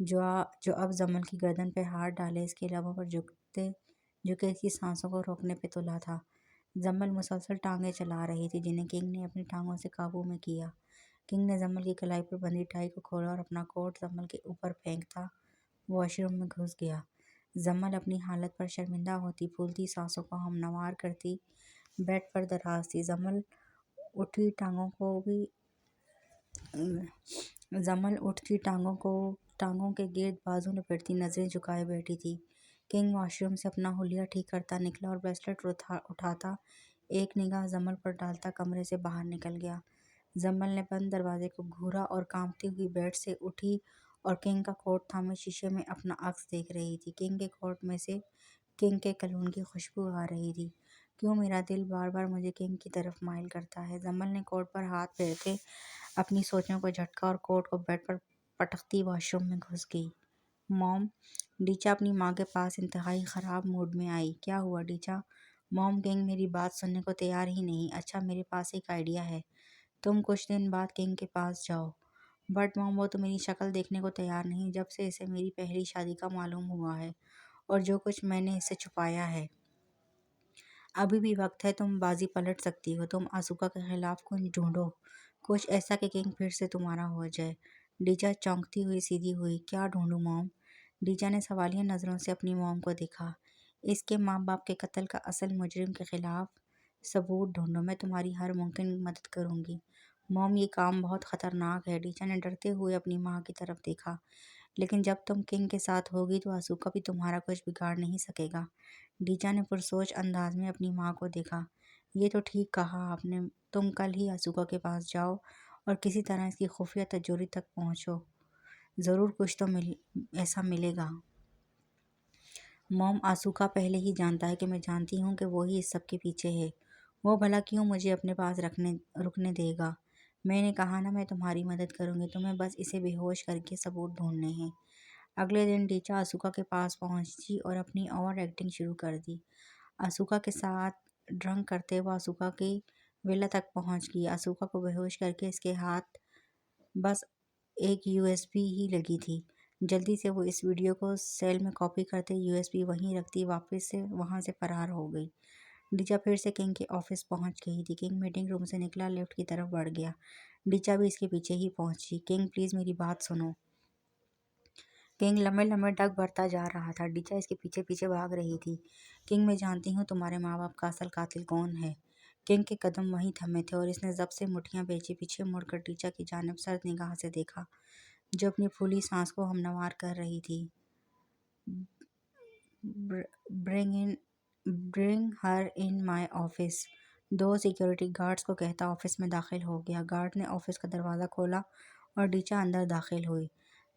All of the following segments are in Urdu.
جو اب جمل کی گردن پہ ہاتھ ڈالے اس کے لبوں پر جھکے اس کی سانسوں کو روکنے پہ تلا تھا۔ جمل مسلسل ٹانگیں چلا رہی تھی جنہیں کنگ نے اپنی ٹانگوں سے قابو میں کیا۔ کنگ نے جمل کی کلائی پر بندھی ٹائی کو کھولا اور اپنا کوٹ جمل کے اوپر پھینکتا واش روم میں گھس گیا۔ جمل اپنی حالت پر شرمندہ ہوتی پھولتی سانسوں کو ہموار کرتی بیڈ پر دراز تھی۔ جمل اٹھتی ٹانگوں کے گرد بازو لپیٹتی نظریں جھکائے بیٹھی تھی۔ کنگ واش روم سے اپنا حلیہ ٹھیک کرتا نکلا اور بریسلٹ اٹھاتا ایک نگاہ جمل پر ڈالتا کمرے سے باہر نکل گیا۔ جمل نے بند دروازے کو گھورا اور کانپتی ہوئی بیڈ سے اٹھی اور کنگ کا کوٹ تھامے شیشے میں اپنا عکس دیکھ رہی تھی۔ کنگ کے کوٹ میں سے کنگ کے کلون کی خوشبو آ رہی تھی۔ کیوں میرا دل بار بار مجھے کنگ کی طرف مائل کرتا ہے؟ جمل نے کوٹ پر ہاتھ پھیرتے اپنی سوچوں کو جھٹکا اور کوٹ کو بیڈ پر پٹکتی واش روم میں گھس گئی۔ موم، ڈیچا اپنی ماں کے پاس انتہائی خراب موڈ میں آئی۔ کیا ہوا ڈیچا؟ موم، کنگ میری بات سننے کو تیار ہی نہیں۔ اچھا، میرے پاس ایک آئیڈیا ہے۔ تم کچھ دن بعد کنگ کے پاس جاؤ۔ بٹ موم، وہ تو میری شکل دیکھنے کو تیار نہیں جب سے اسے میری پہلی شادی کا معلوم ہوا ہے اور جو کچھ میں نے اس سے چھپایا ہے۔ ابھی بھی وقت ہے، تم بازی پلٹ سکتی ہو۔ تم آسوکا کے خلاف کچھ ڈھونڈو، کچھ ایسا کہ کنگ پھر سے تمہارا ہو جائے۔ ڈیچا چونکتی ہوئی سیدھی ہوئی۔ کیا ڈھونڈوں موم؟ ڈیچا نے سوالیہ نظروں سے اپنی موم کو دیکھا۔ اس کے ماں باپ کے قتل کا اصل مجرم کے خلاف ثبوت ڈھونڈو، میں تمہاری ہر ممکن مدد کروں گی۔ موم، یہ کام بہت خطرناک ہے۔ ڈیچا نے ڈرتے ہوئے اپنی ماں کی طرف دیکھا۔ لیکن جب تم کنگ کے ساتھ ہوگی تو آسوکا بھی تمہارا کچھ بگاڑ نہیں سکے گا۔ ڈیچا نے پرسوچ انداز میں اپنی ماں کو دیکھا۔ یہ تو ٹھیک کہا آپ نے، تم کل ہی آسوکا کے پاس جاؤ اور کسی طرح اس کی خفیہ تجوری تک پہنچو، ضرور کچھ تو ایسا ملے گا۔ موم، آسوکا پہلے ہی جانتا ہے کہ میں جانتی ہوں کہ وہی اس سب کے پیچھے ہے۔ وہ بھلا کیوں مجھے اپنے پاس رکنے دے گا؟ میں نے کہا نا، میں تمہاری مدد کروں گی، تمہیں بس اسے بے ہوش کر کے ثبوت ڈھونڈنے ہیں۔ اگلے دن ڈیچا آسوکا کے پاس پہنچی اور اپنی اوور ایکٹنگ شروع کر دی۔ آسوکا کے ساتھ ڈرنک کرتے وہ آسوکا کی ویلا تک پہنچ گئی۔ آسوکا کو بے ہوش کر کے اس کے ہاتھ بس ایک USB ہی لگی تھی۔ جلدی سے وہ اس ویڈیو کو سیل میں کاپی کرتے USB وہیں رکھتی واپس سے وہاں سے فرار ہو گئی۔ ڈیچا پھر سے کنگ کے آفس پہنچ گئی تھی۔ کنگ میٹنگ روم سے نکلا، لفٹ کی طرف بڑھ گیا۔ ڈیچا بھی اس کے پیچھے ہی پہنچی۔ کنگ، پلیز میری بات سنو۔ کنگ لمبے لمبے ڈگ بھرتا جا رہا تھا۔ ڈیچا اس کے پیچھے پیچھے بھاگ رہی تھی۔ کنگ، میں جانتی ہوں تمہارے ماں باپ کا اصل قاتل کون ہے۔ کنگ کے قدم وہیں تھمے تھے اور اس نے ضبط سے مٹھیاں بھیجی پیچھے مڑ کر ڈیچا کی جانب سرد نگاہ سے دیکھا جو اپنی پھولی سانس کو ہموار کر رہی تھی۔ Bring her in my office, دو سیکورٹی گارڈز کو کہتا آفس میں داخل ہو گیا۔ گارڈ نے آفس کا دروازہ کھولا اور ڈیچا اندر داخل ہوئی۔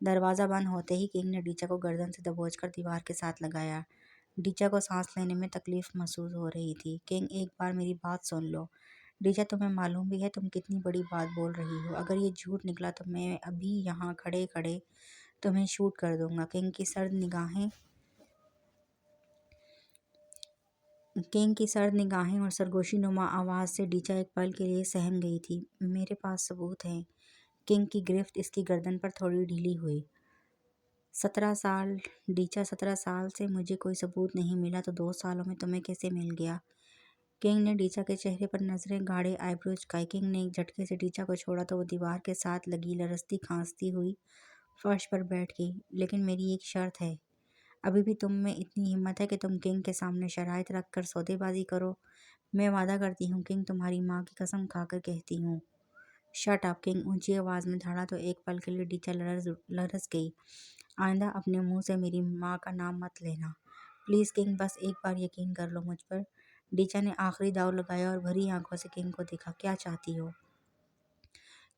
دروازہ بند ہوتے ہی کنگ نے ڈیچا کو گردن سے دبوچ کر دیوار کے ساتھ لگایا۔ ڈیچا کو سانس لینے میں تکلیف محسوس ہو رہی تھی۔ کنگ، ایک بار میری بات سن لو۔ ڈیچا، تمہیں معلوم بھی ہے تم کتنی بڑی بات بول رہی ہو؟ اگر یہ جھوٹ نکلا تو میں ابھی یہاں کھڑے کھڑے تمہیں شوٹ کر دوں گا۔ کنگ کی سرد نگاہیں اور سرگوشی نما آواز سے ڈیچا ایک پل کے لیے سہم گئی تھی۔ میرے پاس ثبوت ہیں۔ کنگ کی گرفت اس کی گردن پر تھوڑی ڈھیلی ہوئی۔ 17 سال ڈیچا، 17 سال سے مجھے کوئی ثبوت نہیں ملا تو 2 سالوں میں تمہیں کیسے مل گیا؟ کنگ نے ڈیچا کے چہرے پر نظریں گاڑے آئی برو جھکائی۔ کنگ نے ایک جھٹکے سے ڈیچا کو چھوڑا تو وہ دیوار کے ساتھ لگی لرزتی کھانستی ہوئی فرش پر بیٹھ گئی۔ لیکن میری ایک شرط ہے۔ ابھی بھی تم میں اتنی ہمت ہے کہ تم کنگ کے سامنے شرائط رکھ کر سودے بازی کرو؟ میں وعدہ کرتی ہوں کنگ، تمہاری ماں کی قسم کھا کر کہتی ہوں۔ Shut up! کنگ اونچی آواز میں دھڑا تو ایک پل کے لیے ڈیچا لرز گئی۔ آئندہ اپنے منہ سے میری ماں کا نام مت لینا پلیز کنگ، بس ایک بار یقین کر لو مجھ پر۔ ڈیچا نے آخری داؤ لگایا اور بھری آنکھوں سے کنگ کو دیکھا۔ کیا چاہتی ہو؟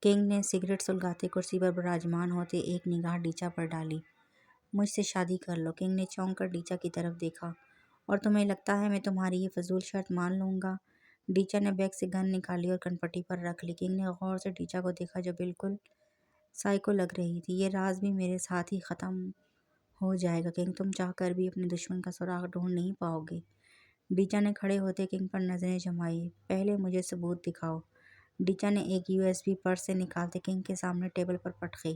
کنگ نے سگریٹ سلگاتے کرسی پر براجمان ہوتے ایک نگاہ ڈیچا پر ڈالی۔ مجھ سے شادی کر لو۔ کنگ نے چونک کر ڈیچا کی طرف دیکھا۔ اور تمہیں لگتا ہے میں تمہاری یہ فضول شرط مان لوں گا؟ ڈیچا نے بیگ سے گن نکالی اور کنپٹی پر رکھ لی۔ کنگ نے غور سے ڈیچا کو دیکھا جو بالکل سائیکو لگ رہی تھی۔ یہ راز بھی میرے ساتھ ہی ختم ہو جائے گا کنگ، تم چاہ کر بھی اپنے دشمن کا سراغ ڈھونڈ نہیں پاؤ گے۔ ڈیچا نے کھڑے ہوتے کنگ پر نظریں جمائی۔ پہلے مجھے ثبوت دکھاؤ۔ ڈیچا نے ایک USB پرس سے نکالتے کنگ کے سامنے ٹیبل پر پٹکی۔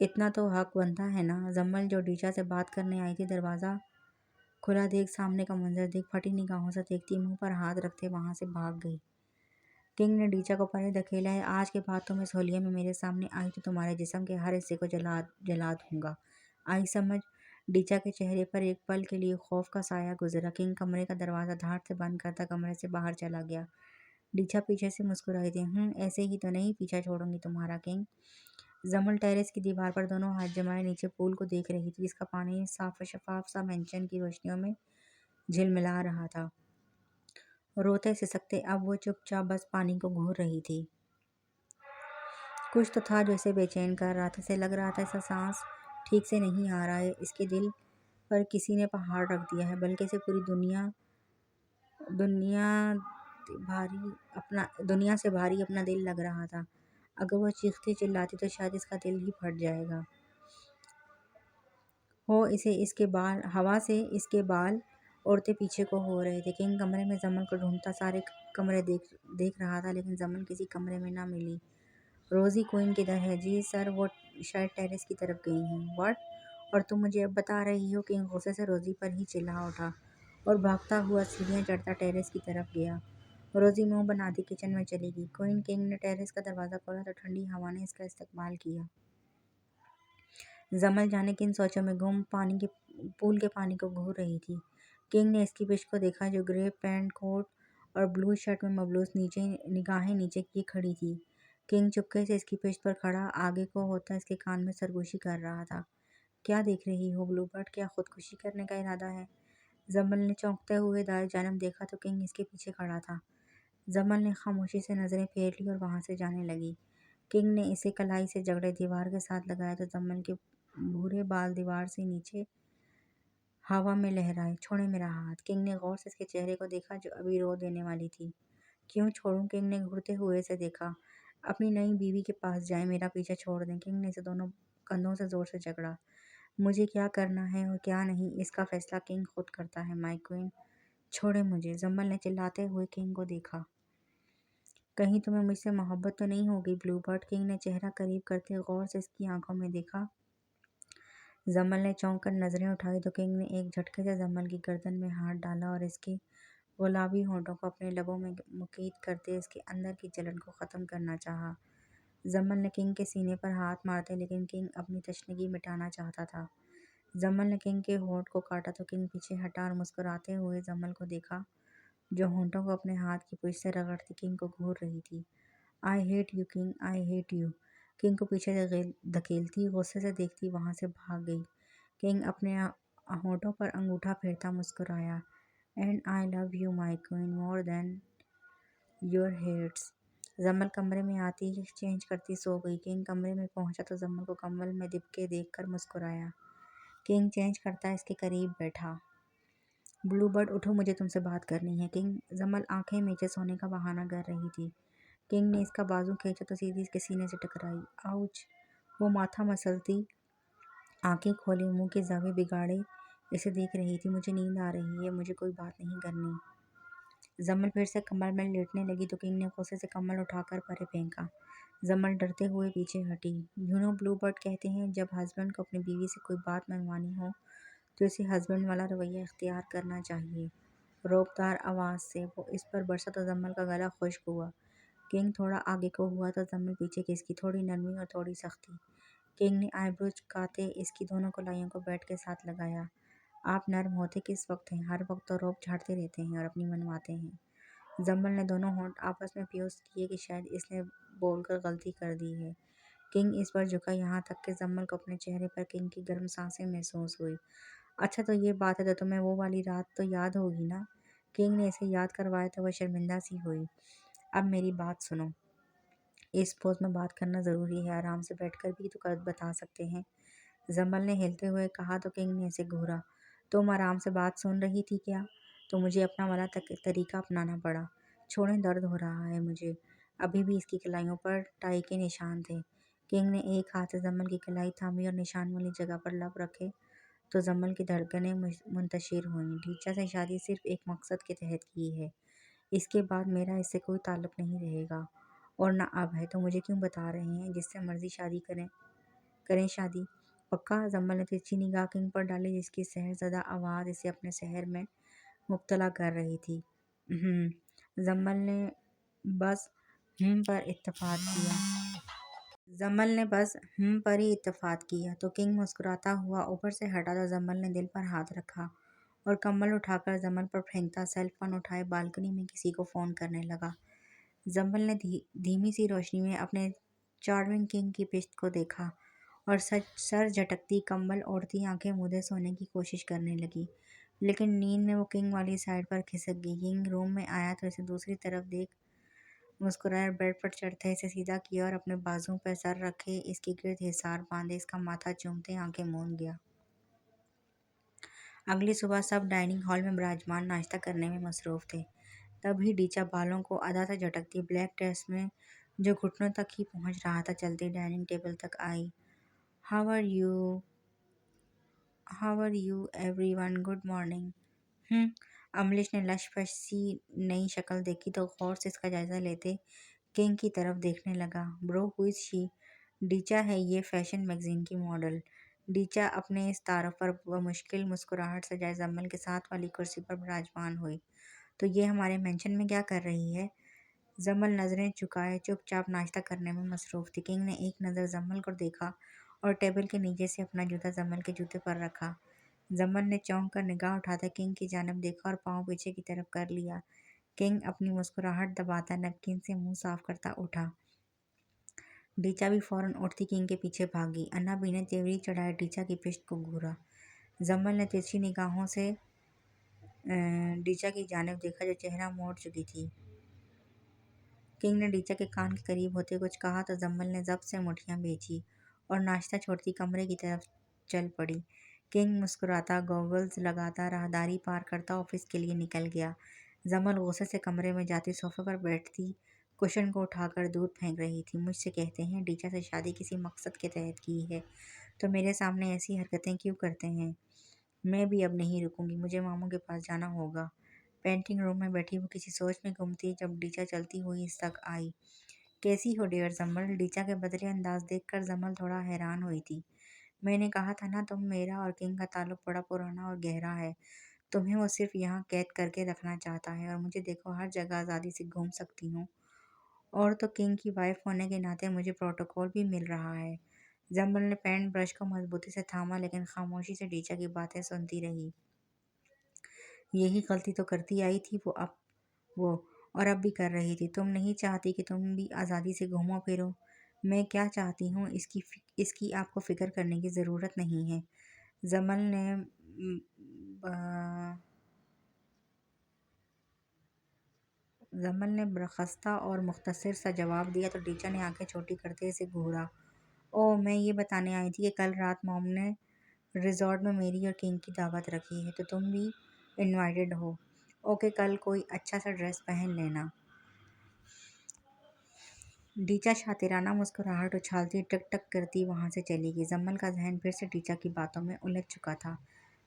اتنا تو حق بنتا ہے نا۔ زمل جو ڈیچا سے بات کرنے آئی تھی دروازہ کھلا دیکھ سامنے کا منظر دیکھ پھٹی نگاہوں سے دیکھتی منہ پر ہاتھ رکھتے وہاں سے بھاگ گئی۔ کنگ نے ڈیچا کو پرے دھکیلا ہے، آج کے بعد تم اس حلیے میں میرے سامنے آئی تو تمہارے جسم کے ہر حصے کو جلا دوں گا، آئی سمجھ؟ ڈیچا کے چہرے پر ایک پل کے لیے خوف کا سایہ گزرا۔ کنگ کمرے کا دروازہ دھاڑ سے بند کرتا کمرے سے باہر چلا گیا۔ ڈیچا پیچھے سے مسکرائی تھی، ایسے ہی تو نہیں پیچھا چھوڑوں گی تمہارا کنگ۔ زمل ٹیرس کی دیوار پر دونوں ہاتھ جمائے نیچے پول کو دیکھ رہی تھی، جس کا پانی صاف و شفاف سا مینچن کی روشنیوں میں جھلملا رہا تھا۔ روتے سسکتے اب وہ چپ چاپ بس پانی کو گھور رہی تھی۔ کچھ تو تھا جو اسے بے چین کر رہا تھا، اسے لگ رہا تھا اسے سانس ٹھیک سے نہیں آ رہا ہے، اس کے دل پر کسی نے پہاڑ رکھ دیا ہے، بلکہ اسے پوری دنیا سے بھاری اپنا دل لگ رہا تھا۔ اگر وہ چیختی چلاتی تو شاید اس کا دل ہی پھٹ جائے گا۔ ہوا سے اس کے بال اڑتے پیچھے کو ہو رہے تھے۔ کنگ کمرے میں زمل کو ڈھونڈتا سارے کمرے دیکھ رہا تھا، لیکن زمل کسی کمرے میں نہ ملی۔ روزی کوئن کدھر ہے؟ جی سر، وہ شاید ٹیرس کی طرف گئی ہیں۔ واٹ؟ اور تم مجھے اب بتا رہی ہو؟ کنگ غصے سے روزی پر ہی چلا اٹھا اور بھاگتا ہوا سیڑھیاں چڑھتا ٹیرس کی طرف گیا۔ روزی منہ بناتی کچن میں چلی گئی۔ کنگ نے ٹیرس کا دروازہ کھولا تو ٹھنڈی ہوا نے اس کا استقبال کیا۔ زمل جانے کن سوچوں میں گم پول کے پانی کو گھور رہی تھی۔ کنگ نے اس کی پشت کو دیکھا جو گرے پینٹ کوٹ اور بلو شرٹ میں ملبوس نگاہیں نیچے کیے کھڑی تھی۔ کنگ چپکے سے اس کی پشت پر کھڑا آگے کو ہوتا اس کے کان میں سرگوشی کر رہا تھا۔ کیا دیکھ رہی ہو بلو برڈ؟ کیا خودکشی کرنے کا ارادہ ہے؟ زمل نے چونکتے ہوئے دائیں جانب دیکھا تو کنگ اس کے پیچھے کھڑا تھا۔ زمل نے خاموشی سے نظریں پھیر لی اور وہاں سے جانے لگی۔ کنگ نے اسے کلائی سے جگڑے دیوار کے ساتھ لگایا تو زمل کے بھورے بال دیوار سے نیچے ہوا میں لہرائے۔ چھوڑیں میرا ہاتھ۔ کنگ نے غور سے اس کے چہرے کو دیکھا جو ابھی رو دینے والی تھی۔ کیوں چھوڑوں؟ کنگ نے گھرتے ہوئے اسے دیکھا۔ اپنی نئی بیوی کے پاس جائیں، میرا پیچھا چھوڑ دیں۔ کنگ نے اسے دونوں کندھوں سے زور سے جکڑا۔ مجھے کیا کرنا ہے اور کیا نہیں، اس کا فیصلہ کنگ خود کرتا ہے، مائی کوئن۔ چھوڑیں مجھے۔ زمل نے چلاتے ہوئے کنگ کو دیکھا۔ کہیں تمہیں مجھ سے محبت تو نہیں ہو گئی بلو برڈ؟ کنگ نے چہرہ قریب کرتے غور سے اس کی آنکھوں میں دیکھا۔ زمل نے چونک کر نظریں اٹھائی تو کنگ نے ایک جھٹکے سے زمل کی گردن میں ہاتھ ڈالا اور اس کے گلابی ہونٹوں کو اپنے لبوں میں مقید کرتے اس کے اندر کی جلن کو ختم کرنا چاہا۔ زمل نے کنگ کے سینے پر ہاتھ مارتے لیکن کنگ اپنی تشنگی مٹانا چاہتا تھا۔ زمل نے کنگ کے ہونٹ کو کاٹا تو کنگ پیچھے ہٹا اور مسکراتے ہوئے زمل کو دیکھا جو ہونٹوں کو اپنے ہاتھ کی پشت سے رگڑتی کنگ کو گھور رہی تھی۔ I hate you king, I hate you. King کو پیچھے دھکیلتی غصے سے دیکھتی وہاں سے بھاگ گئی۔ کنگ اپنے ہونٹوں پر انگوٹھا پھیرتا مسکرایا۔ And I love you my queen more than your hates. Zimal کمرے میں آتی چینج کرتی سو گئی۔ کنگ کمرے میں پہنچا تو زمل کو کمبل میں دبکے دیکھ کر مسکرایا۔ کنگ چینج کرتا اس کے قریب بیٹھا۔ بلو برڈ اٹھو، مجھے تم سے بات کرنی ہے۔ کنگ زمل آنکھیں میچے سونے کا بہانہ کر رہی تھی۔ کنگ نے اس کا بازو کھینچا تو سیدھی اس کے سینے سے ٹکرائی۔ آؤچ! وہ ماتھا مسلتی آنکھیں کھولے منہ کے زاویے بگاڑے اسے دیکھ رہی تھی۔ مجھے نیند آ رہی ہے، مجھے کوئی بات نہیں کرنی۔ زمل پھر سے کمبل میں لیٹنے لگی تو کنگ نے غصے سے کمبل اٹھا کر پرے پھینکا۔ زمل ڈرتے ہوئے پیچھے ہٹی۔ بلو برڈ کہتے ہیں جب ہسبینڈ کو اپنی بیوی سے کوئی بات منوانی ہو تو اسے ہسبینڈ والا رویہ اختیار کرنا چاہیے، روبدار آواز سے۔ وہ اس پر برسا تو زمل کا گلا خشک ہوا۔ کنگ تھوڑا آگے کو ہوا تو زمل پیچھے کھسکی، تھوڑی نرمی اور تھوڑی سختی۔ کنگ نے آئی برو چکاتے اس کی دونوں کلائیوں کو بیٹ کے ساتھ لگایا۔ آپ نرم ہوتے کس وقت ہیں؟ ہر وقت تو روب جھاڑتے رہتے ہیں اور اپنی منواتے ہیں۔ زمل نے دونوں ہونٹ آپس میں پیوست کیے کہ شاید اس نے بول کر غلطی کر دی ہے۔ کنگ اس پر جھکا یہاں تک کہ زمل کو اپنے چہرے پر کنگ کی گرم سانسیں محسوس ہوئی۔ اچھا تو یہ بات ہے تو تمہیں وہ والی رات تو یاد ہوگی نا؟ کنگ نے اسے یاد کروایا تو وہ شرمندہ سی ہوئی۔ اب میری بات سنو۔ اس پوز میں بات کرنا ضروری ہے، آرام سے بیٹھ کر بھی تو بتا سکتے ہیں، زمل نے ہلتے ہوئے کہا تو کنگ نے اسے گھورا۔ تم آرام سے بات سن رہی تھی کیا؟ تو مجھے اپنا والا طریقہ اپنانا پڑا۔ چھوڑیں، درد ہو رہا ہے مجھے۔ ابھی بھی اس کی کلائیوں پر ٹائی کے نشان تھے۔ کنگ نے ایک ہاتھ سے زمل کی کلائی تھامی اور نشان والی جگہ پر لب رکھے تو زمل کی دھڑکنیں منتشر ہوئیں۔ ڈیچا سے شادی صرف ایک مقصد کے تحت کی ہے، اس کے بعد میرا اس سے کوئی تعلق نہیں رہے گا، اور نہ اب ہے، تو مجھے کیوں بتا رہے ہیں؟ جس سے مرضی شادی کریں کریں شادی؟ پکا؟ جمل نے ترچھی نگاہ کنگ پر ڈالی جس کی سحر زدہ آواز اسے اپنے سحر میں مبتلا کر رہی تھی۔ جمل نے بس پر اتفاق کیا۔ جمل نے بس پر ہی اتفاق کیا تو کنگ مسکراتا ہوا اوپر سے ہٹا تو جمل نے دل پر ہاتھ رکھا اور کمبل اٹھا کر جمل پر پھینکتا سیل فون اٹھائے بالکنی میں کسی کو فون کرنے لگا۔ جمل نے دھیمی سی روشنی میں اپنے چارمنگ کنگ کی پشت کو دیکھا اور سر جھٹکتی کمبل اوڑھتی آنکھیں مودے سونے کی کوشش کرنے لگی، لیکن نیند میں وہ کنگ والی سائیڈ پر کھسک گئی۔ کنگ روم میں آیا تو اسے دوسری طرف دیکھ مسکرایا اور بیڈ پر چڑھتے اسے سیدھا کیا اور اپنے بازوؤں پر سر رکھے اس کے گرد حصار باندھے اس کا ماتھا چومتے آنکھیں موند گیا۔ اگلی صبح سب ڈائننگ ہال میں براجمان ناشتہ کرنے میں مصروف تھے۔ تبھی ڈیچا بالوں کو ادا سے جھٹکتی بلیک ڈریس میں جو گھٹنوں تک ہی پہنچ رہا تھا چلتی ڈائننگ ٹیبل تک آئی۔ How are you everyone, good morning. Amrish نے لش پش سی نئی شکل دیکھی تو غور سے اس کا جائزہ لیتے کنگ کی طرف دیکھنے لگا۔ برو ہو از شی؟ ڈیچا ہے یہ فیشن میگزین کی ماڈل۔ ڈیچا اپنے اس تعارف پر بمشکل مسکراہٹ سجائے جمل کے ساتھ والی کرسی پر براجمان ہوئی۔ تو یہ ہمارے مینشن میں کیا کر رہی ہے؟ جمل نظریں چکائے چپ چاپ ناشتہ کرنے میں مصروف تھی۔ کنگ نے ایک نظر جمل کو دیکھا اور ٹیبل کے نیچے سے اپنا جوتا جمل کے جوتے پر رکھا۔ جمل نے چونک کر نگاہ اٹھاتے کنگ کی جانب دیکھا اور پاؤں پیچھے کی طرف کر لیا۔ کنگ اپنی مسکراہٹ دباتا نیپکن سے منہ صاف کرتا اٹھا۔ ڈیچا بھی فوراً اٹھتی کنگ کے پیچھے بھاگی۔ انا بی نے تیوری چڑھائے ڈیچا کی پشت کو گھورا۔ جمل نے ترچھی نگاہوں سے ڈیچا کی جانب دیکھا جو چہرہ موڑ چکی تھی۔ کنگ نے ڈیچا کے کان کے قریب ہوتے کچھ کہا تو جمل نے ضبط سے مٹھیاں بھیجی اور ناشتہ چھوڑتی کمرے کی طرف چل پڑی۔ کنگ مسکراتا گوگلز لگاتا راہداری پار کرتا آفس کے لیے نکل گیا۔ جمل غصے سے کمرے میں جاتی صوفے پر بیٹھتی کشن کو اٹھا کر دور پھینک رہی تھی۔ مجھ سے کہتے ہیں ڈیچا سے شادی کسی مقصد کے تحت کی ہے تو میرے سامنے ایسی حرکتیں کیوں کرتے ہیں؟ میں بھی اب نہیں رکوں گی، مجھے ماموں کے پاس جانا ہوگا۔ پینٹنگ روم میں بیٹھی وہ کسی سوچ میں گم تھی جب ڈیچا چلتی ہوئی اس تک آئی۔ کیسی ہو ڈیئر جمل؟ ڈیچا کے بدلے انداز دیکھ کر جمل تھوڑا حیران ہوئی تھی۔ میں نے کہا تھا نا میرا اور کنگ کا تعلق بڑا پرانا اور گہرا ہے۔ تمہیں وہ صرف یہاں قید کر کے رکھنا چاہتا ہے اور مجھے دیکھو ہر جگہ آزادی سے گھوم سکتی ہوں، اور تو کنگ کی وائف ہونے کے ناطے مجھے پروٹوکول بھی مل رہا ہے۔ جمل نے پینٹ برش کو مضبوطی سے تھاما لیکن خاموشی سے ڈیچا کی باتیں سنتی رہی۔ یہی غلطی تو کرتی آئی تھی وہ اور اب بھی کر رہی تھی۔ تم نہیں چاہتی کہ تم بھی آزادی سے گھومو پھرو؟ میں کیا چاہتی ہوں اس کی آپ کو فکر کرنے کی ضرورت نہیں ہے۔ جمل نے برخاستہ اور مختصر سا جواب دیا تو ڈیچا نے آنکھیں چھوٹی کرتے اسے گھورا۔ اوہ، میں یہ بتانے آئی تھی کہ کل رات موم نے ریزورٹ میں میری اور کنگ کی دعوت رکھی ہے تو تم بھی انوائٹڈ ہو۔ اوکے، کل کوئی اچھا سا ڈریس پہن لینا۔ ڈیچا شاطرانہ مسکراہٹ اچھالتی ٹک ٹک کرتی وہاں سے چلی گئی۔ جمل کا ذہن پھر سے ڈیچا کی باتوں میں الجھ چکا تھا۔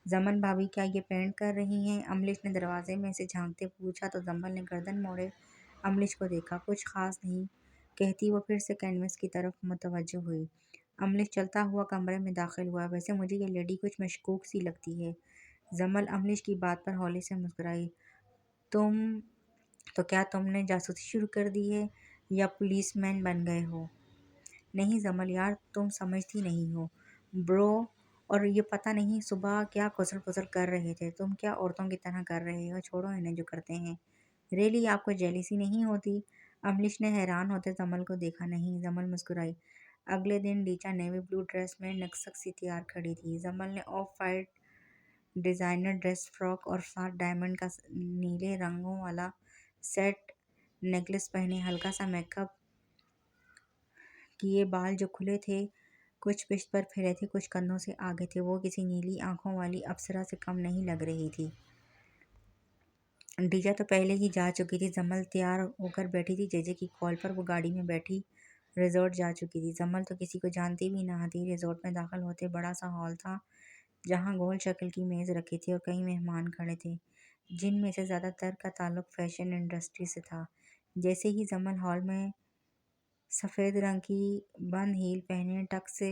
جمل بھابھی کیا یہ پینٹ کر رہی ہیں؟ امریش نے دروازے میں سے جھانکتے پوچھا تو جمل نے گردن موڑے امریش کو دیکھا۔ کچھ خاص نہیں کہتی وہ پھر سے کینوس کی طرف متوجہ ہوئی۔ امریش چلتا ہوا کمرے میں داخل ہوا۔ ویسے مجھے یہ لیڈی کچھ مشکوک سی لگتی ہے۔ جمل امریش کی بات پر ہولی سے مسکرائی۔ تو کیا تم نے جاسوسی شروع کر دی ہے یا پولیس مین بن گئے ہو؟ نہیں جمل یار، تم سمجھتی نہیں ہو برو، اور یہ پتہ نہیں صبح کیا کسر پسر کر رہے تھے۔ تم کیا عورتوں کی طرح کر رہے ہو؟ چھوڑو انہیں جو کرتے ہیں۔ ریلی آپ کو جیلیسی نہیں ہوتی؟ امریش نے حیران ہوتے جمل کو دیکھا۔ نہیں، جمل مسکرائی۔ اگلے دن ڈیچا نیوی بلو ڈریس میں نکسک سی تیار کھڑی تھی۔ جمل نے of white designer dress frock اور ساتھ ڈائمنڈ کا نیلے رنگوں والا سیٹ نیکلس پہنے ہلکا سا میک اپ کیے بال جو کھلے تھے کچھ پشت پر پھیلے تھے کچھ کندھوں سے آگے تھے وہ کسی نیلی آنکھوں والی اپسرا سے کم نہیں لگ رہی تھی۔ ڈیچا تو پہلے ہی جا چکی تھی۔ جمل تیار ہو کر بیٹھی تھی۔ جیجے کی کال پر وہ گاڑی میں بیٹھی ریزورٹ جا چکی تھی۔ جمل تو کسی کو جانتی بھی نہ تھی۔ ریزورٹ میں داخل ہوتے بڑا سا ہال تھا جہاں گول شکل کی میز رکھی تھی اور کئی مہمان کھڑے تھے جن میں سے زیادہ تر کا تعلق فیشن انڈسٹری سے تھا۔ جیسے ہی جمل ہال میں سفید رنگ کی بند ہیل پہنے ٹک سے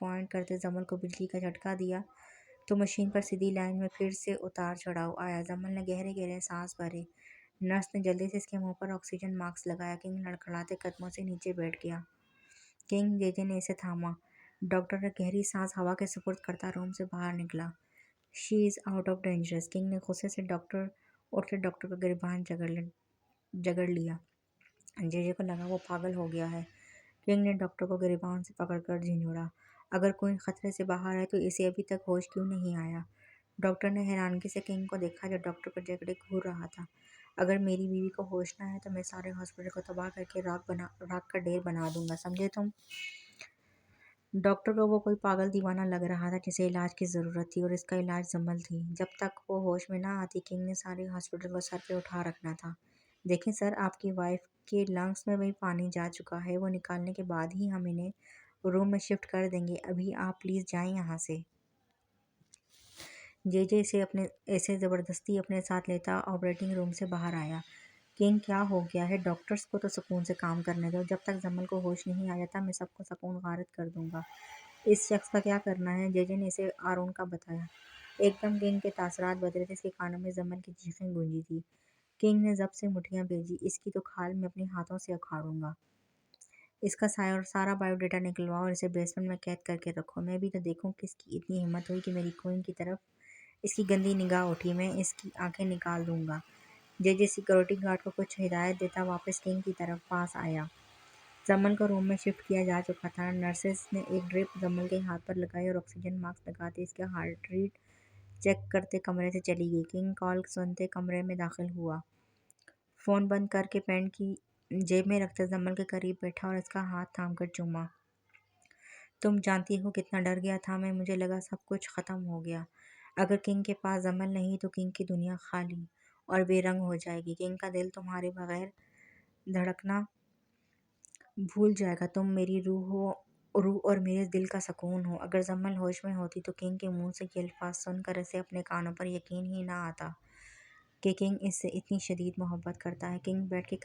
پوائنٹ کرتے جمل کو بجلی کا جھٹکا دیا تو مشین پر سیدھی لائن میں پھر سے اتار چڑھاؤ آیا۔ جمل نے گہرے گہرے سانس بھرے۔ نرس نے جلدی سے اس کے منہ پر آکسیجن ماسک لگایا۔ کنگ لڑکھڑاتے قدموں سے نیچے بیٹھ گیا۔ کنگ، جے نے اسے تھاما۔ ڈاکٹر نے گہری سانس ہوا کے سپرد کرتا روم سے باہر نکلا۔ She is out of dangerous. King نے غصے سے اٹھ کے ڈاکٹر کا گریبان جگڑ لیا۔ جے کو لگا وہ پاگل ہو گیا ہے۔ کنگ نے ڈاکٹر کو گریبان سے پکڑ کر جھنجھوڑا۔ اگر کوئی خطرے سے باہر ہے تو اسے ابھی تک ہوش کیوں نہیں آیا؟ ڈاکٹر نے حیرانگی سے کنگ کو دیکھا جو ڈاکٹر پر جگڑے گھور رہا تھا۔ اگر میری بیوی کو ہوش نہ ہے تو میں سارے ہاسپٹل کو تباہ کر کے راکھ کا ڈھیر بنا دوں گا، سمجھے تم؟ ڈاکٹر کو وہ کوئی پاگل دیوانہ لگ رہا تھا جسے علاج کی ضرورت تھی، اور اس کا علاج جمل تھی۔ جب تک وہ ہوش میں نہ آتی کنگ نے سارے ہاسپٹل کو سر پہ اٹھا رکھنا تھا۔ دیکھیں سر، آپ کی وائف کے لنگس میں بھی پانی جا چکا ہے، وہ نکالنے کے بعد ہی ہم انہیں روم میں شفٹ کر دیں گے۔ ابھی آپ پلیز جائیں یہاں سے۔ جے اسے زبردستی اپنے ساتھ لیتا آپریٹنگ روم سے باہر آیا۔ کنگ، کیا ہو گیا ہے؟ ڈاکٹرز کو تو سکون سے کام کرنے دو۔ جب تک جمل کو ہوش نہیں آ جاتا میں سب کو سکون غارت کر دوں گا۔ اس شخص کا کیا کرنا ہے؟ جے نے اسے آرون کا بتایا۔ ایک دم کنگ کے تاثرات بدلے تھے۔ اس کے کانوں میں جمل کی چیخیں گونجی تھی۔ کنگ نے ضبط سے مٹھیاں بھیجی۔ اس کی تو کھال میں اپنے ہاتھوں سے اکھاڑوں گا۔ اس کا سارا بایو ڈیٹا نکلواؤ اور اسے بیسمنٹ میں قید کر کے رکھو۔ میں بھی تو دیکھوں کس کی اتنی ہمت ہوئی کہ میری کوئن کی طرف اس کی گندی نگاہ اٹھی۔ میں اس کی آنکھیں نکال دوں گا۔ جے سیکورٹی گارڈ کو کچھ ہدایت دیتا واپس کنگ کی طرف پاس آیا۔ جمل کو روم میں شفٹ کیا جا چکا تھا۔ نرسز نے ایک ڈرپ جمل کے ہاتھ پر لگائی اور آکسیجن ماسک لگاتے اس کا ہارٹ ریٹ چیک کرتے کمرے سے چلی گئی۔ کنگ کال سنتے کمرے میں داخل ہوا۔ فون بند کر کے پینٹ کی جیب میں رکھتے جمل کے قریب بیٹھا اور اس کا ہاتھ تھام کر چوما۔ تم جانتی ہو کتنا ڈر گیا تھا میں، مجھے لگا سب کچھ ختم ہو گیا۔ اگر کنگ کے پاس جمل نہیں تو کنگ کی دنیا خالی اور بے رنگ ہو جائے گی۔ کنگ کا دل تمہارے بغیر دھڑکنا بھول جائے گا۔ تم میری روح اور میرے دل کا سکون ہو۔ اگر جمل ہوش میں ہوتی تو کنگ کے منہ سے یہ الفاظ سن کر اسے اپنے کانوں پر یقین ہی نہ آتا کہ کنگ اس سے اتنی شدید محبت کرتا ہے۔ کنگ بیڈ کے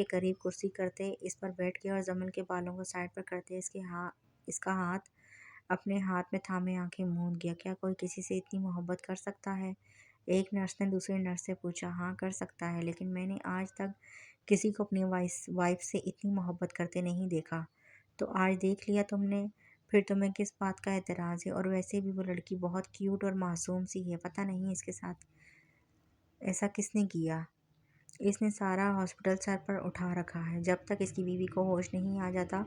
قریب کرسی کرتے اس پر بیٹھ گیا اور جمل کے بالوں کو سائڈ پر کرتے اس کا ہاتھ اپنے ہاتھ میں تھامے آنکھیں موند گیا۔ کیا کوئی کسی سے اتنی محبت کر سکتا ہے؟ ایک نرس نے دوسری نرس سے پوچھا۔ ہاں کر سکتا ہے، لیکن میں نے آج تک کسی کو اپنی وائف سے اتنی محبت کرتے نہیں دیکھا۔ تو آج دیکھ لیا تم نے؟ پھر تمہیں کس بات کا اعتراض ہے؟ اور ویسے بھی وہ لڑکی بہت کیوٹ اور معصوم سی ہے۔ پتہ نہیں اس کے ساتھ ایسا کس نے کیا؟ اس نے سارا ہاسپٹل سر پر اٹھا رکھا ہے۔ جب تک اس کی بیوی کو ہوش نہیں آ جاتا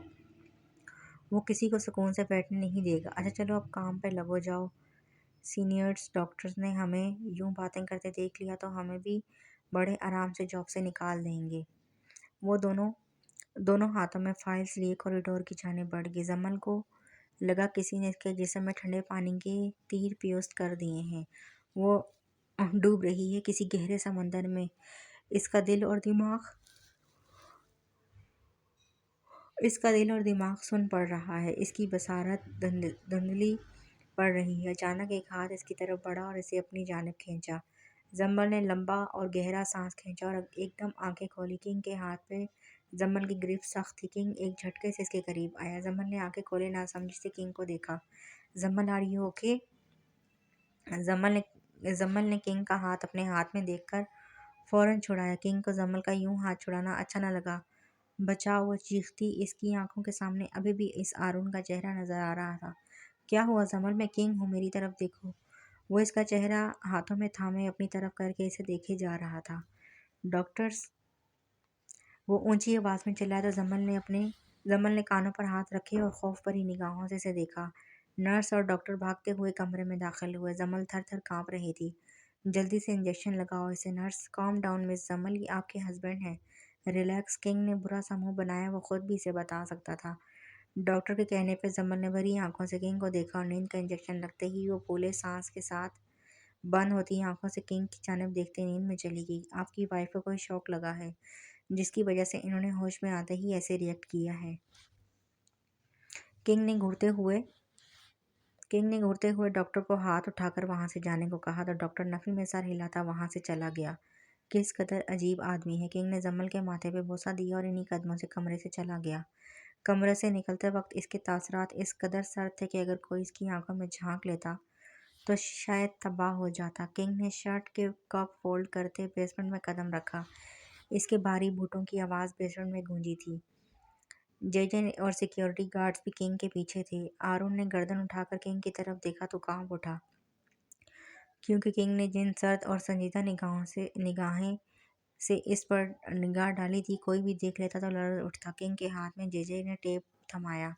وہ کسی کو سکون سے بیٹھنے نہیں دے گا۔ اچھا چلو اب کام پہ لگو جاؤ۔ سینئرز ڈاکٹرز نے ہمیں یوں باتیں کرتے دیکھ لیا تو ہمیں بھی بڑے آرام سے جاب سے نکال دیں گے۔ وہ دونوں ہاتھوں میں فائلز لیے کوریڈور کی جانب بڑھ گئی۔ جمل کو لگا کسی نے اس کے جسم میں ٹھنڈے پانی کے تیر پیوست کر دیے ہیں۔ وہ ڈوب رہی ہے کسی گہرے سمندر میں۔ اس کا دل اور دماغ سن پڑ رہا ہے۔ اس کی بصارت دھندلی پڑ رہی ہے۔ اچانک ایک ہاتھ اس کی طرف بڑھا اور اسے اپنی جانب کھینچا۔ جمل نے لمبا اور گہرا سانس کھینچا اور ایک دم آنکھیں کھولی۔ کنگ کے ہاتھ پہ جمل کی گرفت سخت تھی۔ کنگ ایک جھٹکے سے اس کے قریب آیا۔ جمل نے آنکھیں کھولے ناسمجھی سے کنگ کو دیکھا۔ جمل آر یو اوکے؟ جمل نے کنگ کا ہاتھ اپنے ہاتھ میں دیکھ کر فوراً چھڑایا۔ کنگ کو جمل کا یوں ہاتھ چھڑانا اچھا نہ لگا۔ بچاؤ، وہ چیختی۔ اس کی آنکھوں کے سامنے ابھی بھی اس آرون کا چہرہ نظر آ رہا تھا۔ کیا ہوا جمل؟ میں کنگ ہوں، میری طرف دیکھو۔ وہ اس کا چہرہ ہاتھوں میں تھامے اپنی طرف کر کے اسے دیکھے جا رہا تھا۔ ڈاکٹرز، وہ اونچی آواز میں چلایا تو جمل نے کانوں پر ہاتھ رکھے اور خوف بھری نگاہوں سے اسے دیکھا۔ نرس اور ڈاکٹر بھاگتے ہوئے کمرے میں داخل ہوئے۔ جمل تھر تھر کانپ رہی تھی۔ جلدی سے انجیکشن لگاؤ اسے۔ نرس، کام ڈاؤن مس جمل، یہ آپ کے ہسبینڈ ہیں، ریلیکس۔ کنگ نے برا سا منہ بنایا۔ وہ خود بھی اسے بتا سکتا تھا۔ ڈاکٹر کے کہنے پہ جمل نے بھری آنکھوں سے کنگ کو دیکھا اور نیند کا انجیکشن لگتے ہی وہ پھولے سانس کے ساتھ بند ہوتی آنکھوں سے کنگ کی جانب دیکھتے نیند میں چلی گئی۔ آپ کی وائف کو کوئی شوق لگا ہے جس کی وجہ سے انہوں نے ہوش میں آتے ہی ایسے ریئیکٹ کیا ہے۔ کنگ نے گھورتے ہوئے ڈاکٹر کو ہاتھ اٹھا کر وہاں سے جانے کو کہا تو ڈاکٹر نفی میں سر ہلاتا وہاں سے چلا گیا۔ کس قدر عجیب آدمی ہے۔ کنگ نے جمل کے ماتھے پہ بوسہ دیا اور انہی قدموں سے کمرے سے چلا گیا۔ کمرے سے نکلتے وقت اس کے تاثرات اس قدر سرد تھے کہ اگر کوئی اس کی آنکھوں میں جھانک لیتا تو شاید تباہ ہو جاتا۔ کنگ نے شرٹ کے کپ فولڈ کرتے بیسمنٹ میں قدم رکھا۔ اس کے بھاری بوٹوں کی آواز بیسمنٹ میں گونجی تھی۔ جے جے اور سیکیورٹی گارڈز بھی کنگ کے پیچھے تھے۔ آرون نے گردن اٹھا کر کنگ کی طرف دیکھا تو کانپ اٹھا، کیونکہ کنگ نے جن سرد اور سنجیدہ نگاہیں سے اس پر نگاہ ڈالی تھی، کوئی بھی دیکھ لیتا تو لرز اٹھتا۔ کنگ کے ہاتھ میں جے جے نے ٹیپ تھمایا۔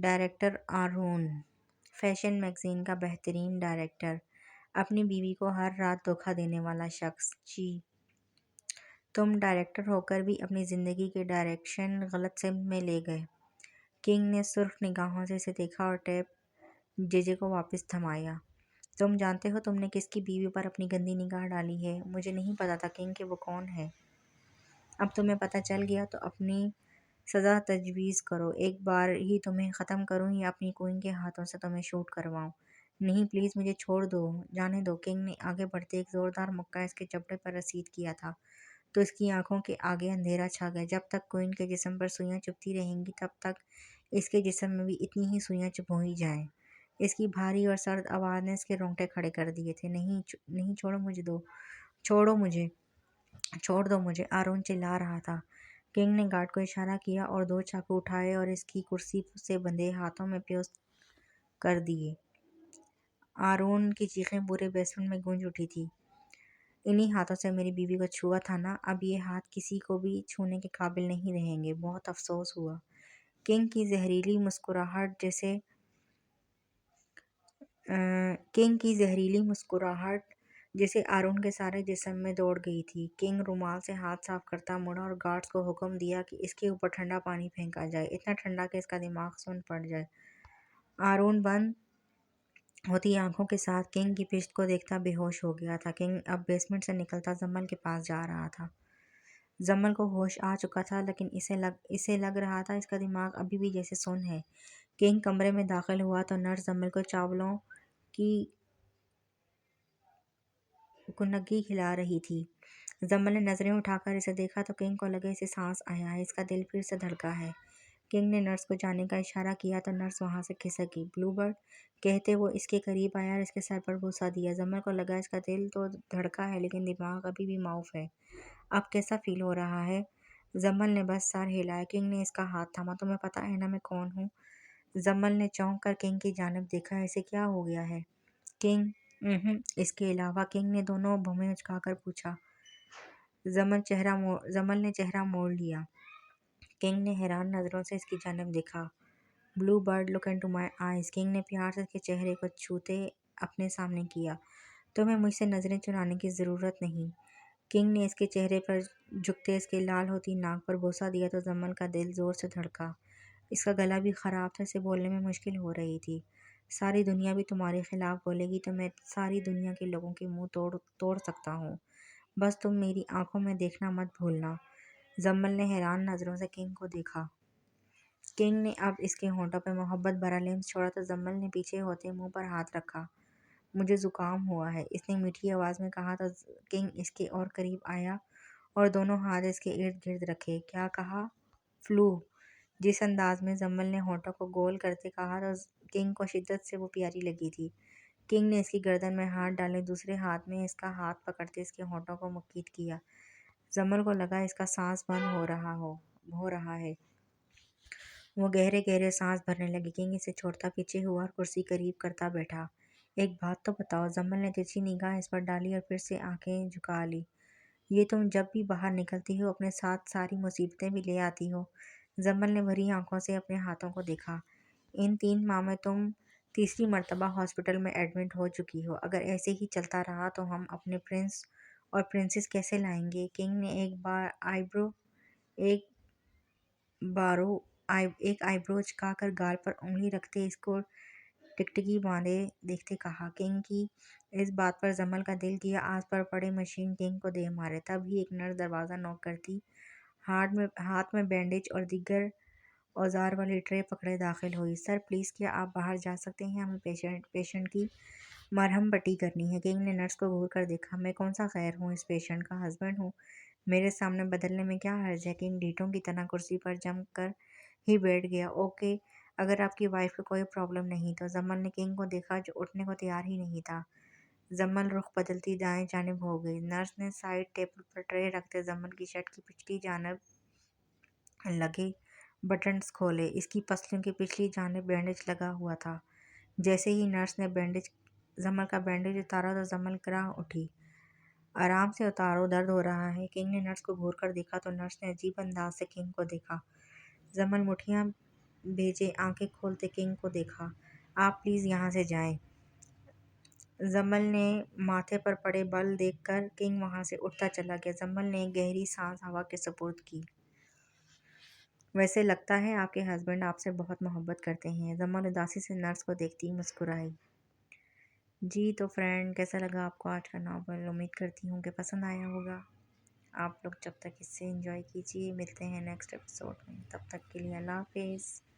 ڈائریکٹر آرون، فیشن میگزین کا بہترین ڈائریکٹر، اپنی بیوی کو ہر رات دھوکہ دینے والا شخص۔ جی، تم ڈائریکٹر ہو کر بھی اپنی زندگی کی ڈائریکشن غلط سمت میں لے گئے۔ کنگ نے سرخ نگاہوں سے اسے دیکھا اور ٹیپ جے جے کو واپس تھمایا۔ تم جانتے ہو تم نے کس کی بیوی پر اپنی گندی نگاہ ڈالی ہے؟ مجھے نہیں پتا تھا کنگ کہ وہ کون ہے۔ اب تمہیں پتہ چل گیا تو اپنی سزا تجویز کرو۔ ایک بار ہی تمہیں ختم کروں یا اپنی کوئن کے ہاتھوں سے تمہیں شوٹ کرواؤں؟ نہیں پلیز مجھے چھوڑ دو، جانے دو۔ کنگ نے آگے بڑھتے ایک زوردار مکہ اس کے چپڑے پر رسید کیا تھا تو اس کی آنکھوں کے آگے اندھیرا چھا گیا۔ جب تک کوئن کے جسم پر سوئیاں چبھتی رہیں گی تب تک اس کے جسم میں بھی اتنی ہی سوئیاں چبھوئی جائیں۔ اس کی بھاری اور سرد آواز نے اس کے رونگٹے کھڑے کر دیے تھے۔ نہیں چھوڑو مجھے، چھوڑ دو مجھے، آرون چلا رہا تھا۔ کنگ نے گارڈ کو اشارہ کیا اور دو چاقو اٹھائے اور اس کی کرسی سے بندھے ہاتھوں میں پیوست کر دیے۔ آرون کی چیخیں پورے بیسمنٹ میں گونج اٹھی تھیں۔ انہی ہاتھوں سے میری بیوی کو چھوا تھا نا؟ اب یہ ہاتھ کسی کو بھی چھونے کے قابل نہیں رہیں گے۔ بہت افسوس ہوا۔ کنگ کی زہریلی مسکراہٹ جیسے آرون کے سارے جسم میں دوڑ گئی تھی۔ کنگ رومال سے ہاتھ صاف کرتا مڑا اور گارڈز کو حکم دیا کہ اس کے اوپر ٹھنڈا پانی پھینکا جائے، اتنا ٹھنڈا کہ اس کا دماغ سن پڑ جائے۔ آرون بند ہوتی آنکھوں کے ساتھ کنگ کی پشت کو دیکھتا بے ہوش ہو گیا تھا۔ کنگ اب بیسمنٹ سے نکلتا جمل کے پاس جا رہا تھا۔ جمل کو ہوش آ چکا تھا لیکن اسے لگ رہا تھا اس کا دماغ ابھی بھی جیسے سن ہے۔ کنگ کمرے میں داخل ہوا تو نرس جمل کو چاولوں کی کنگھی کھلا رہی تھی۔ جمل نے نظریں اٹھا کر اسے دیکھا تو کنگ کو لگا اسے سانس آیا ہے، اس کا دل پھر سے دھڑکا ہے۔ کنگ نے نرس کو جانے کا اشارہ کیا تو نرس وہاں سے کھسک گئی۔ بلو برڈ کہتے وہ اس کے قریب آیا اور اس کے سر پر بوسہ دیا۔ جمل کو لگا اس کا دل تو دھڑکا ہے لیکن دماغ ابھی بھی معاف ہے۔ اب کیسا فیل ہو رہا ہے؟ جمل نے بس سر ہلایا۔ کنگ نے اس کا ہاتھ تھاما۔ تمہیں پتہ ہے نا میں کون ہوں؟ جمل نے چونک کر کنگ کی جانب دیکھا۔ اسے کیا ہو گیا ہے؟ کنگ اس کے علاوہ؟ کنگ نے دونوں بھویں اچکا کر پوچھا۔ جمل نے چہرہ موڑ لیا۔ کنگ نے حیران نظروں سے اس کی جانب دیکھا۔ Blue bird look into my eyes. King نے پیار سے اس کے چہرے کو چھوتے اپنے سامنے کیا۔ تمہیں مجھ سے نظریں چرانے کی ضرورت نہیں۔ کنگ نے اس کے چہرے پر جھکتے اس کے لال ہوتی ناک پر بوسہ دیا تو جمل کا دل زور سے دھڑکا۔ اس کا گلا بھی خراب تھا، اسے بولنے میں مشکل ہو رہی تھی۔ ساری دنیا بھی تمہارے خلاف بولے گی تو میں ساری دنیا کے لوگوں کے منہ توڑ سکتا ہوں، بس تم میری آنکھوں میں دیکھنا مت بھولنا۔ جمل نے حیران نظروں سے کنگ کو دیکھا۔ کنگ نے اب اس کے ہونٹوں پہ محبت بھرا لمس چھوڑا تو جمل نے پیچھے ہوتے منہ پر ہاتھ رکھا۔ مجھے زکام ہوا ہے، اس نے میٹھی آواز میں کہا تو کنگ اس کے اور قریب آیا اور دونوں ہاتھ اس کے ارد گرد رکھے۔ کیا کہا؟ فلو؟ جس انداز میں جمل نے ہونٹوں کو گول کرتے کہا تو کنگ کو شدت سے وہ پیاری لگی تھی۔ کنگ نے اس کی گردن میں ہاتھ ڈالے، دوسرے ہاتھ میں اس کا ہاتھ پکڑتے اس کے ہونٹوں کو مکیت کیا۔ جمل کو لگا اس کا سانس بند ہو رہا ہے۔ وہ گہرے گہرے سانس بھرنے لگی۔ کنگ اسے چھوڑتا پیچھے ہوا اور کرسی قریب کرتا بیٹھا۔ ایک بات تو بتاؤ، جمل نے ترچھی نگاہ اس پر ڈالی اور پھر سے آنکھیں جھکا لی۔ یہ تم جب بھی باہر نکلتی ہو اپنے ساتھ ساری مصیبتیں بھی لے آتی ہو؟ جمل نے بھری آنکھوں سے اپنے ہاتھوں کو دیکھا۔ ان 3 ماہ میں تم تیسری مرتبہ ہاسپٹل میں ایڈمٹ ہو چکی ہو۔ اگر ایسے ہی چلتا رہا تو ہم اپنے پرنس اور پرنسس کیسے لائیں گے؟ کنگ نے ایک آئی برو اچکا کر گال پر انگلی رکھتے اس کو ٹکٹکی باندھے دیکھتے کہا۔ کنگ کی اس بات پر جمل کا دل کیا آس پر پڑے مشین کنگ کو دے مارے۔ تب ہی ایک نرس دروازہ نوک کرتی ہاتھ میں بینڈیج اور دیگر اوزار والی ٹرے پکڑے داخل ہوئی۔ سر پلیز کیا آپ باہر جا سکتے ہیں؟ ہمیں پیشنٹ کی مرہم پٹی کرنی ہے۔ کنگ نے نرس کو گھور کر دیکھا۔ میں کون سا غیر ہوں، اس پیشنٹ کا ہسبینڈ ہوں میرے سامنے بدلنے میں کیا حرج ہے؟ کنگ ڈیٹوں کی طرح کرسی پر جم کر ہی بیٹھ گیا۔ اوکے، اگر آپ کی وائف کو کوئی پرابلم نہیں تو۔ جمل نے کنگ کو دیکھا جو اٹھنے کو تیار ہی نہیں تھا۔ جمل رخ بدلتی دائیں جانب ہو گئی۔ نرس نے سائڈ ٹیبل پر ٹرے رکھتے جمل کی شرٹ کی پچھلی جانب لگے بٹنز کھولے۔ اس کی پسلیوں کی پچھلی جانب بینڈیج لگا ہوا تھا۔ جیسے ہی نرس نے جمل کا بینڈیج اتارا تو جمل گراں اٹھی۔ آرام سے اتارو، درد ہو رہا ہے۔ کنگ نے نرس کو گھور کر دیکھا تو نرس نے عجیب انداز سے کنگ کو دیکھا۔ جمل مٹھیاں بھیجے آنکھیں کھولتے کنگ کو دیکھا۔ آپ پلیز یہاں سے جائیں۔ جمل نے ماتھے پر پڑے بل دیکھ کر کنگ وہاں سے اٹھتا چلا گیا۔ جمل نے ایک گہری سانس ہوا کے سپرد کی۔ ویسے لگتا ہے آپ کے ہسبینڈ آپ سے بہت محبت کرتے ہیں۔ جمل اداسی سے نرس کو دیکھتی ہی مسکرائی۔ جی تو فرینڈ، کیسا لگا آپ کو آج کا ناول؟ امید کرتی ہوں کہ پسند آیا ہوگا۔ آپ لوگ جب تک اس سے انجوائے کیجیے، ملتے ہیں نیکسٹ ایپیسوڈ میں۔ تب تک کے لیے اللہ حافظ۔